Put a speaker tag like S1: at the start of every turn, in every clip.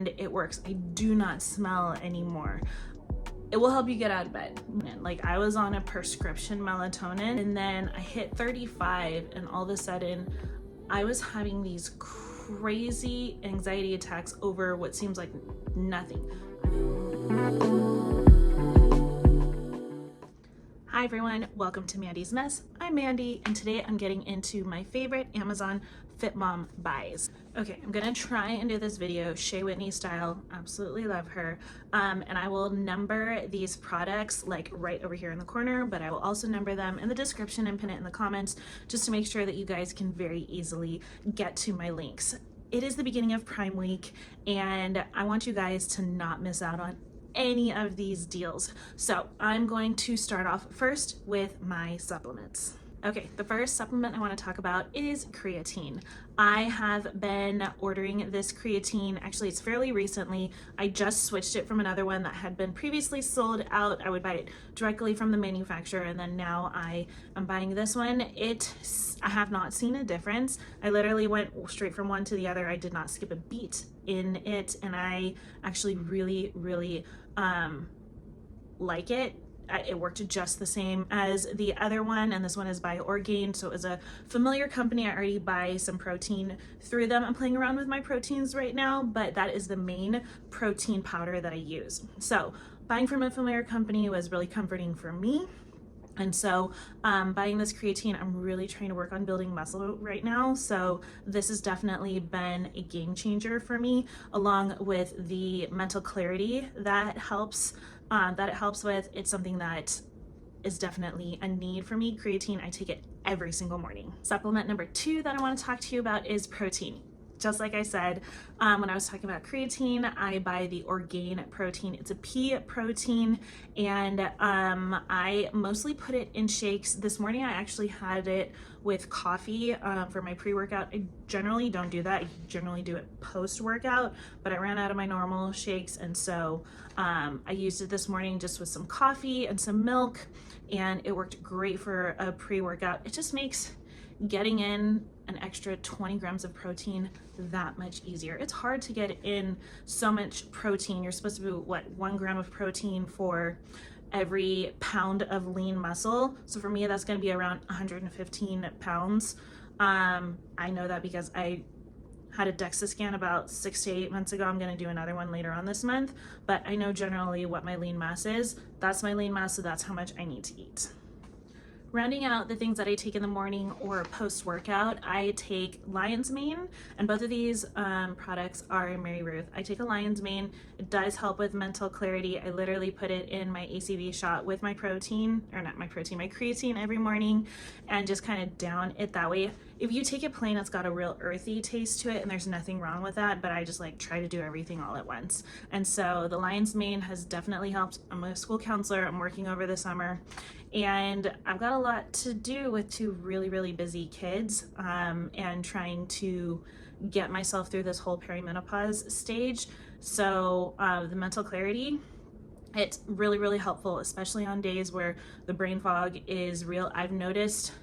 S1: It works. I do not smell anymore. It will help you get out of bed. Like, I was on a prescription melatonin and then I hit 35 and all of a sudden I was having these crazy anxiety attacks over what seems like nothing. Hi everyone, welcome to Mandy's Mess. I'm Mandy and today I'm getting into my favorite Amazon Fit Mom buys. Okay, I'm gonna try and do this video Shea Whitney style. Absolutely love her. And I will number these products like right over here in the corner, but I will also number them in the description and pin it in the comments just to make sure that you guys can very easily get to my links. It is the beginning of Prime Week and I want you guys to not miss out on any of these deals. So I'm going to start off first with my supplements. Okay, the first supplement I want to talk about is creatine. I have been ordering this creatine, actually it's fairly recently. I just switched it from another one that had been previously sold out. I would buy it directly from the manufacturer and then now I am buying this one. I have not seen a difference. I literally went straight from one to the other. I did not skip a beat in it and I actually really like it. It worked just the same as the other one, and this one is by Orgain, so it was a familiar company. I already buy some protein through them. I'm playing around with my proteins right now, but that is the main protein powder that I use. So buying from a familiar company was really comforting for me. And so buying this creatine, I'm really trying to work on building muscle right now. So this has definitely been a game changer for me, along with the mental clarity that it helps with. It's something that is definitely a need for me. Creatine, I take it every single morning. Supplement number 2 that I want to talk to you about is protein. Just like I said, when I was talking about creatine, I buy the Orgain protein. It's a pea protein, and I mostly put it in shakes. This morning, I actually had it with coffee for my pre-workout. I generally don't do that. I generally do it post-workout, but I ran out of my normal shakes, and so I used it this morning just with some coffee and some milk, and it worked great for a pre-workout. It just makes getting in an extra 20 grams of protein that much easier. It's hard to get in so much protein. You're supposed to do what, 1 gram of protein for every pound of lean muscle. So for me, that's going to be around 115 pounds. I know that because I had a DEXA scan about 6 to 8 months ago. I'm going to do another one later on this month, but I know generally what my lean mass is. That's my lean mass, so that's how much I need to eat. Rounding out the things that I take in the morning or post-workout, I take Lion's Mane, and both of these products are Mary Ruth. I take a Lion's Mane. It does help with mental clarity. I literally put it in my ACV shot with my protein, or not my protein, my creatine every morning, and just kind of down it that way. If you take it plain, it's got a real earthy taste to it, and there's nothing wrong with that, but I just like try to do everything all at once. And so the Lion's Mane has definitely helped. I'm a school counselor. I'm working over the summer, and I've got a lot to do with 2 really busy kids and trying to get myself through this whole perimenopause stage. So the mental clarity, it's really helpful, especially on days where the brain fog is real. I've noticed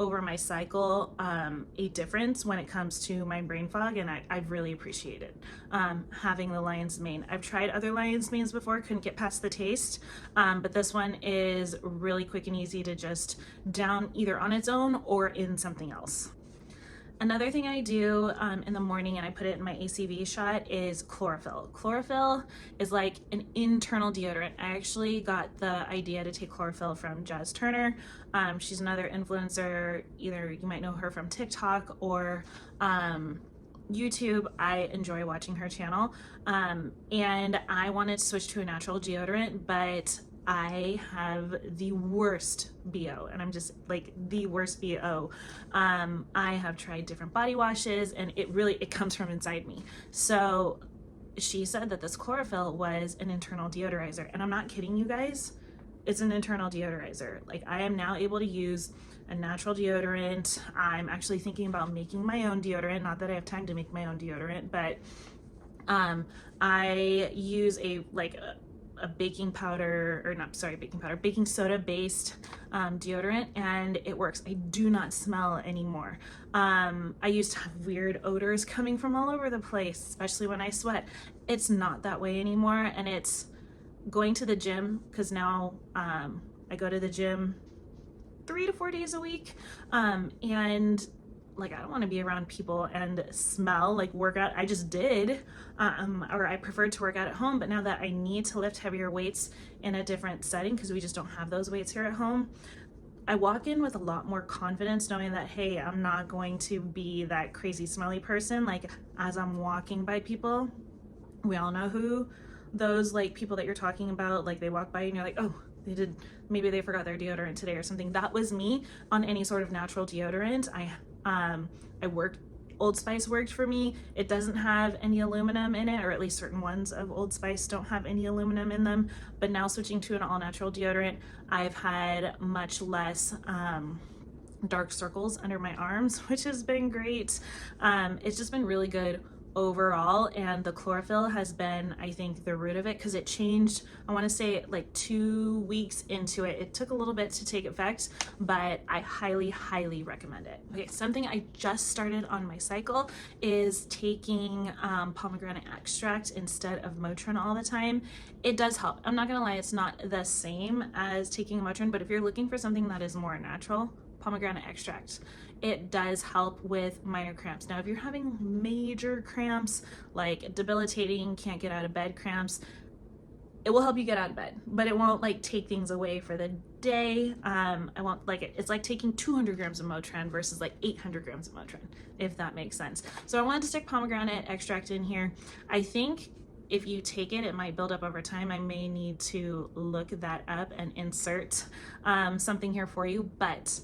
S1: over my cycle a difference when it comes to my brain fog, and I've really appreciated having the Lion's Mane. I've tried other Lion's Manes before, couldn't get past the taste, but this one is really quick and easy to just down either on its own or in something else. Another thing I do in the morning, and I put it in my ACV shot, is chlorophyll. Chlorophyll is like an internal deodorant. I actually got the idea to take chlorophyll from Jazz Turner. She's another influencer. Either you might know her from TikTok or YouTube. I enjoy watching her channel. And I wanted to switch to a natural deodorant, but I have the worst BO, and I'm just like the worst BO. I have tried different body washes, and it comes from inside me. So she said that this chlorophyll was an internal deodorizer, and I'm not kidding you guys. It's an internal deodorizer. Like, I am now able to use a natural deodorant. I'm actually thinking about making my own deodorant. Not that I have time to make my own deodorant, but I use a baking powder, or not, sorry, baking powder, baking soda based deodorant, and it works. I do not smell anymore. I used to have weird odors coming from all over the place, especially when I sweat. It's not that way anymore, and it's going to the gym, because now I go to the gym 3 to 4 days a week, and like, I don't want to be around people and smell like workout. I just did, or I preferred to work out at home, but now that I need to lift heavier weights in a different setting, because we just don't have those weights here at home, I walk in with a lot more confidence, knowing that, hey, I'm not going to be that crazy smelly person. Like, as I'm walking by people, we all know who those like people that you're talking about, like they walk by and you're like, oh, maybe they forgot their deodorant today or something. That was me on any sort of natural deodorant. I worked, Old Spice worked for me. It doesn't have any aluminum in it, or at least certain ones of Old Spice don't have any aluminum in them. But now switching to an all natural deodorant, I've had much less dark circles under my arms, which has been great. It's just been really good overall, and the chlorophyll has been, I think, the root of it, because it changed, I want to say like 2 weeks into it. It took a little bit to take effect, but I highly recommend it. Okay, something I just started on my cycle is taking pomegranate extract instead of Motrin all the time. It does help. I'm not gonna lie, it's not the same as taking Motrin, but if you're looking for something that is more natural, pomegranate extract, it does help with minor cramps. Now, if you're having major cramps, like debilitating, can't get out of bed cramps, it will help you get out of bed, but it won't like take things away for the day. I won't like it. It's like taking 200 grams of Motrin versus like 800 grams of Motrin, if that makes sense. So I wanted to stick pomegranate extract in here. I think if you take it, it might build up over time. I may need to look that up and insert something here for you, but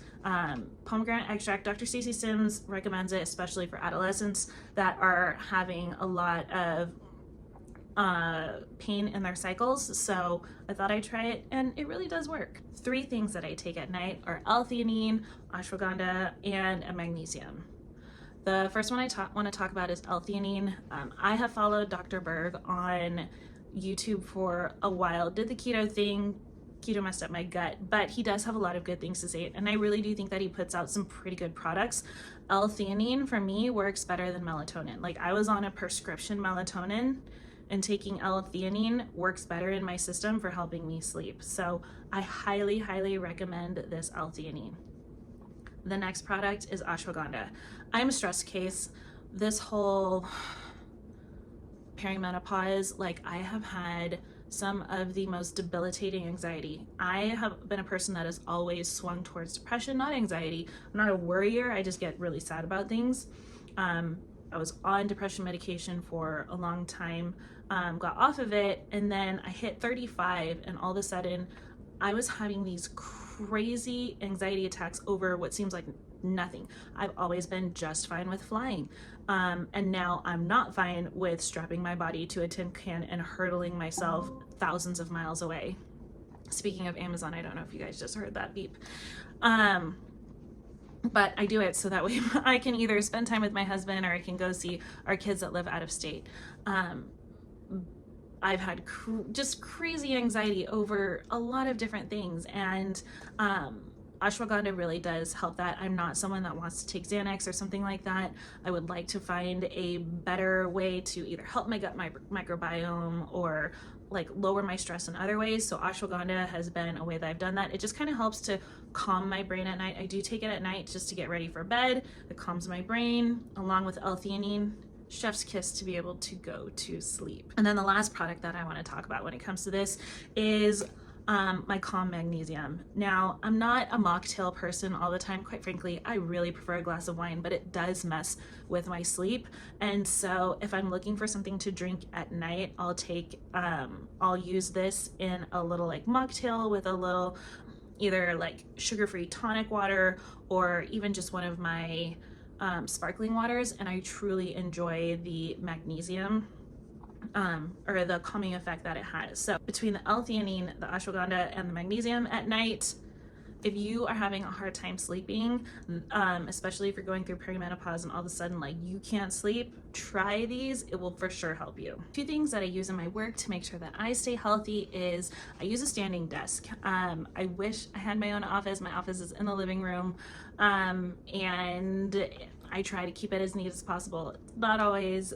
S1: pomegranate extract, Dr. Stacey Sims recommends it, especially for adolescents that are having a lot of pain in their cycles. So I thought I'd try it, and it really does work. 3 things that I take at night are L-theanine, ashwagandha, and a magnesium. The first one I want to talk about is L-theanine. I have followed Dr. Berg on YouTube for a while, did the keto thing. Keto messed up my gut, but he does have a lot of good things to say, and I really do think that he puts out some pretty good products. L-theanine for me works better than melatonin. Like, I was on a prescription melatonin, and taking L-theanine works better in my system for helping me sleep. So I highly recommend this L-theanine. The next product is ashwagandha. I'm a stress case. This whole perimenopause, like, I have had some of the most debilitating anxiety. I have been a person that has always swung towards depression, not anxiety. I'm not a worrier, I just get really sad about things. I was on depression medication for a long time, got off of it, and then I hit 35, and all of a sudden I was having these crazy anxiety attacks over what seems like nothing. I've always been just fine with flying, and now I'm not fine with strapping my body to a tin can and hurtling myself thousands of miles away. Speaking of Amazon, I don't know if you guys just heard that beep. But I do it so that way I can either spend time with my husband, or I can go see our kids that live out of state. I've had just crazy anxiety over a lot of different things, and ashwagandha really does help that. I'm not someone that wants to take Xanax or something like that. I would like to find a better way to either help my gut microbiome or like lower my stress in other ways. So ashwagandha has been a way that I've done that. It just kind of helps to calm my brain at night. I do take it at night just to get ready for bed. It calms my brain, along with L-theanine. Chef's kiss to be able to go to sleep. And then the last product that I want to talk about when it comes to this is my Calm Magnesium. Now, I'm not a mocktail person all the time. Quite frankly, I really prefer a glass of wine, but it does mess with my sleep. And so if I'm looking for something to drink at night, I'll use this in a little like mocktail with a little either like sugar-free tonic water, or even just one of my sparkling waters, and I truly enjoy the magnesium or the calming effect that it has. So between the L-theanine, the ashwagandha, and the magnesium at night, If you are having a hard time sleeping, especially if you're going through perimenopause and all of a sudden like you can't sleep, try these. It will for sure help you. Two things that I use in my work to make sure that I stay healthy is I use a standing desk. I wish I had my own office. My office is in the living room, and I try to keep it as neat as possible. Not always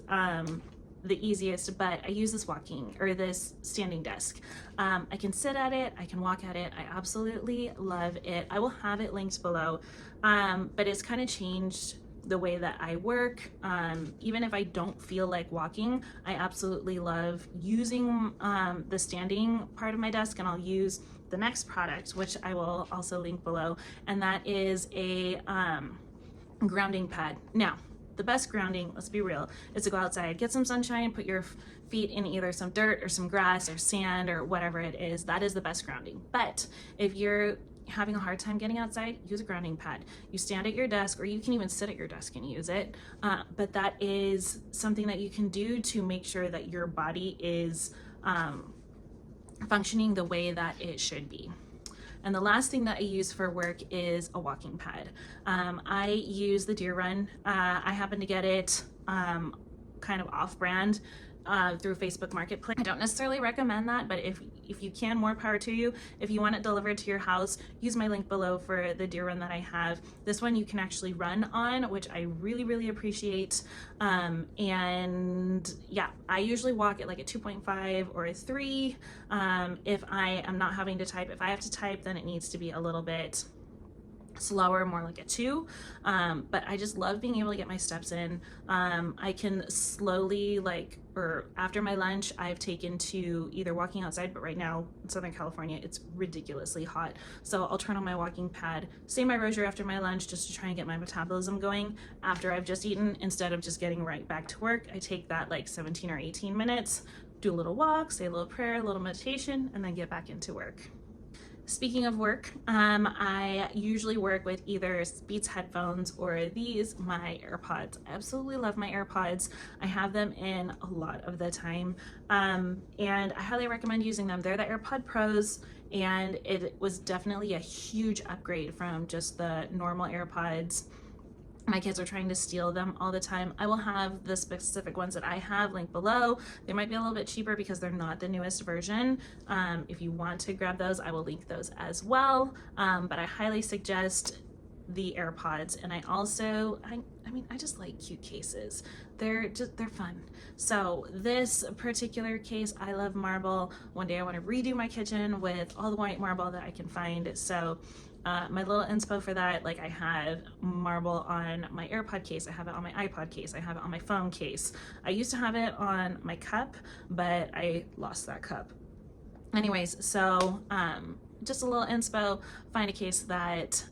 S1: the easiest, but I use this standing desk. I can sit at it, I can walk at it. I absolutely love it. I will have it linked below, but it's kind of changed the way that I work. Even if I don't feel like walking, I absolutely love using the standing part of my desk, and I'll use the next product, which I will also link below, and that is a grounding pad. Now, the best grounding, let's be real, is to go outside, get some sunshine, put your feet in either some dirt or some grass or sand or whatever it is. That is the best grounding. But if you're having a hard time getting outside, use a grounding pad. You stand at your desk, or you can even sit at your desk and use it. But that is something that you can do to make sure that your body is functioning the way that it should be. And the last thing that I use for work is a walking pad. I use the Deer Run. I happen to get it kind of off-brand through Facebook Marketplace. I don't necessarily recommend that, but if you can, more power to you. If you want it delivered to your house, use my link below for the Deer Run that I have. This one you can actually run on, which I really, really appreciate. And yeah, I usually walk at like a 2.5 or a 3. If I am not having to type, if I have to type, then it needs to be a little bit slower, more like a 2. But I just love being able to get my steps in. I can slowly, or after my lunch, I've taken to either walking outside, but right now in Southern California, it's ridiculously hot. So I'll turn on my walking pad, say my rosary after my lunch, just to try and get my metabolism going after I've just eaten, instead of just getting right back to work. I take that like 17 or 18 minutes, do a little walk, say a little prayer, a little meditation, and then get back into work. Speaking of work, I usually work with either Beats headphones or these, my AirPods. I absolutely love my AirPods. I have them in a lot of the time, and I highly recommend using them. They're the AirPod Pros, and it was definitely a huge upgrade from just the normal AirPods. My kids are trying to steal them all the time. I will have the specific ones that I have linked below. They might be a little bit cheaper because they're not the newest version. If you want to grab those, I will link those as well. But I highly suggest the AirPods. And I also, I just like cute cases. They're fun. So this particular case, I love marble. One day I want to redo my kitchen with all the white marble that I can find. So my little inspo for that, like I have marble on my AirPod case, I have it on my iPod case, I have it on my phone case. I used to have it on my cup, but I lost that cup. Anyways, so just a little inspo, find a case that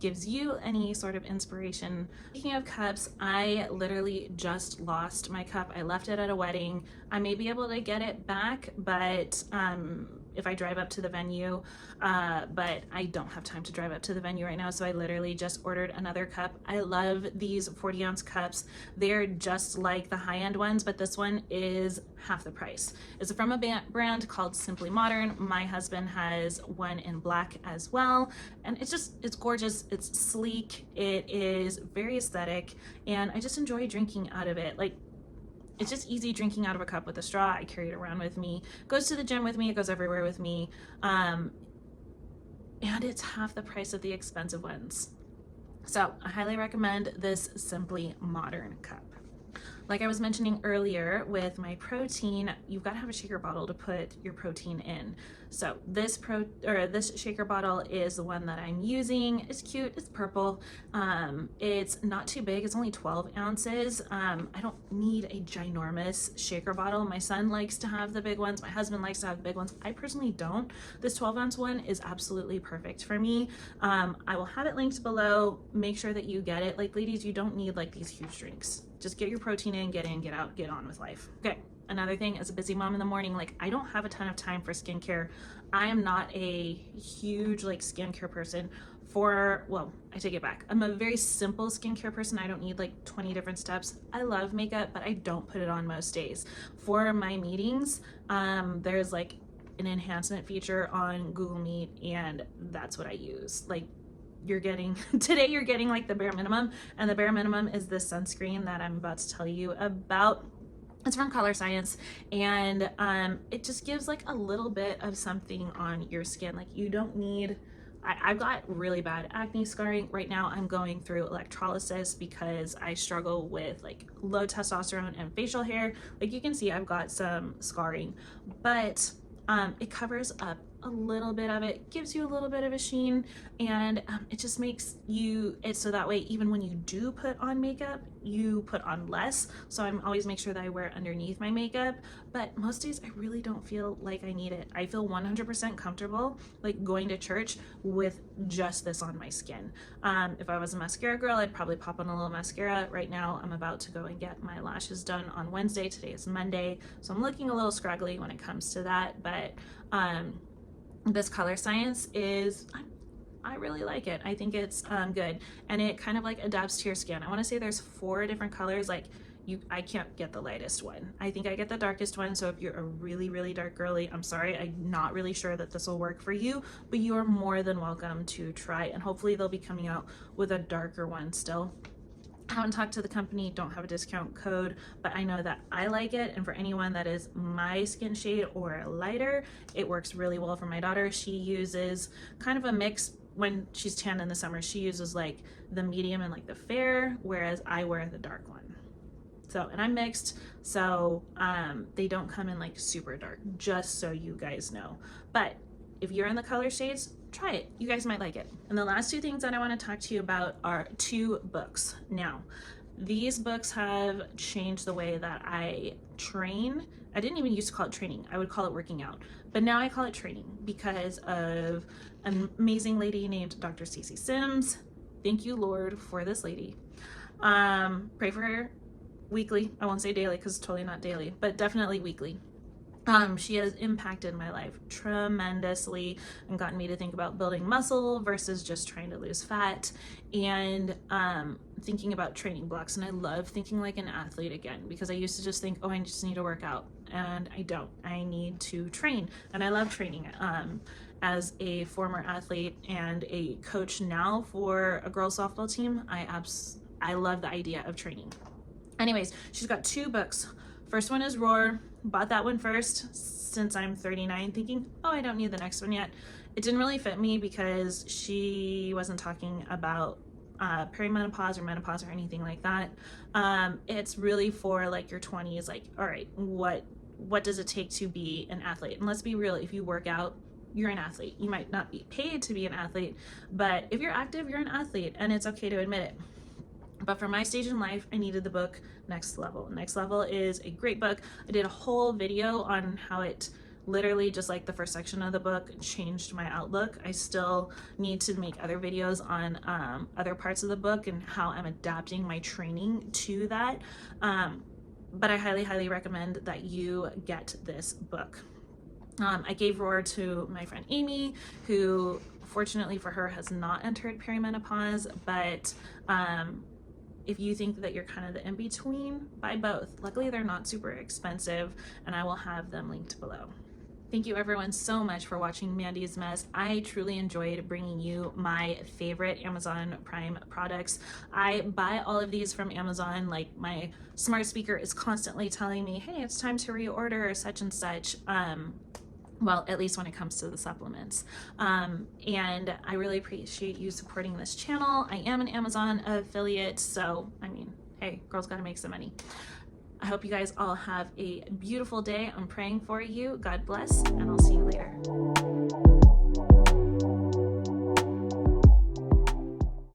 S1: gives you any sort of inspiration. Speaking of cups, I literally just lost my cup. I left it at a wedding. I may be able to get it back, but if I drive up to the venue, but I don't have time to drive up to the venue right now, so I literally just ordered another cup. I love these 40-ounce cups. They're just like the high-end ones, but this one is half the price. It's from a brand called Simply Modern. My husband has one in black as well, and it's gorgeous, it's sleek, it is very aesthetic, and I just enjoy drinking out of it. Like, it's just easy drinking out of a cup with a straw. I carry it around with me. It goes to the gym with me. It goes everywhere with me. And it's half the price of the expensive ones. So I highly recommend this Simply Modern cup. Like I was mentioning earlier with my protein, you've got to have a shaker bottle to put your protein in. So this shaker bottle is the one that I'm using. It's cute, it's purple. It's not too big, it's only 12 ounces. I don't need a ginormous shaker bottle. My son likes to have the big ones. My husband likes to have the big ones. I personally don't. This 12-ounce one is absolutely perfect for me. I will have it linked below. Make sure that you get it. Like, ladies, you don't need like these huge drinks. Just get your protein in, get out, get on with life. Okay, another thing, as a busy mom in the morning, like I don't have a ton of time for skincare. I am not a huge like skincare person. Well, I take it back. I'm a very simple skincare person. I don't need like 20 different steps. I love makeup, but I don't put it on most days. For my meetings, there's like an enhancement feature on Google Meet, and that's what I use. Like, you're getting today, you're getting like the bare minimum, and the bare minimum is this sunscreen that I'm about to tell you about. It's from Color Science, and it just gives like a little bit of something on your skin. Like, you don't need, I've got really bad acne scarring right now. I'm going through electrolysis because I struggle with like low testosterone and facial hair. Like, you can see I've got some scarring, but it covers up a little bit of it, gives you a little bit of a sheen, and it just makes you it so that way even when you do put on makeup, you put on less. So I'm always make sure that I wear it underneath my makeup, but most days I really don't feel like I need it. I feel 100% comfortable like going to church with just this on my skin. If I was a mascara girl, I'd probably pop on a little mascara. Right now I'm about to go and get my lashes done on Wednesday. Today is Monday, so I'm looking a little scraggly when it comes to that, but this Color Science is, I really like it. I think it's good, and it kind of like adapts to your skin. I want to say there's 4 different colors. Like, I can't get the lightest one. I think I get the darkest one. So if you're a really, really dark girly, I'm sorry, I'm not really sure that this will work for you, but you are more than welcome to try, and hopefully they'll be coming out with a darker one still. I haven't talked to the company, don't have a discount code, but I know that I like it, and for anyone that is my skin shade or lighter, it works really well for my daughter. She uses kind of a mix. When she's tan in the summer, she uses like the medium and like the fair, whereas I wear the dark one. So, and I'm mixed, so they don't come in like super dark, just so you guys know. But if you're in the color shades, try it. You guys might like it. And the last 2 things that I want to talk to you about are 2 books. Now, these books have changed the way that I train. I didn't even used to call it training. I would call it working out. But now I call it training because of an amazing lady named Dr. Stacey Sims. Thank you, Lord, for this lady. Pray for her weekly. I won't say daily because it's totally not daily, but definitely weekly. She has impacted my life tremendously and gotten me to think about building muscle versus just trying to lose fat, and thinking about training blocks. And I love thinking like an athlete again, because I used to just think, oh, I just need to work out, and I don't. I need to train, and I love training. As a former athlete and a coach now for a girls softball team, I love the idea of training. Anyways, she's got 2 books. First one is Roar. Bought that one first since I'm 39, thinking, oh, I don't need the next one yet. It didn't really fit me because she wasn't talking about perimenopause or menopause or anything like that. It's really for like your 20s, like, all right, what does it take to be an athlete? And let's be real, if you work out, you're an athlete. You might not be paid to be an athlete, but if you're active, you're an athlete, and it's okay to admit it. But for my stage in life, I needed the book Next Level. Next Level is a great book. I did a whole video on how it literally, just like the first section of the book, changed my outlook. I still need to make other videos on other parts of the book and how I'm adapting my training to that. But I highly, highly recommend that you get this book. I gave Roar to my friend Amy, who fortunately for her has not entered perimenopause, but if you think that you're kind of the in-between, buy both. Luckily, they're not super expensive, and I will have them linked below. Thank you everyone so much for watching Mandy's Mess. I truly enjoyed bringing you my favorite Amazon Prime products. I buy all of these from Amazon. Like, my smart speaker is constantly telling me, hey, it's time to reorder such and such. Well, at least when it comes to the supplements. And I really appreciate you supporting this channel. I am an Amazon affiliate, so I mean, hey, girls gotta make some money. I hope you guys all have a beautiful day. I'm praying for you. God bless, and I'll see you later.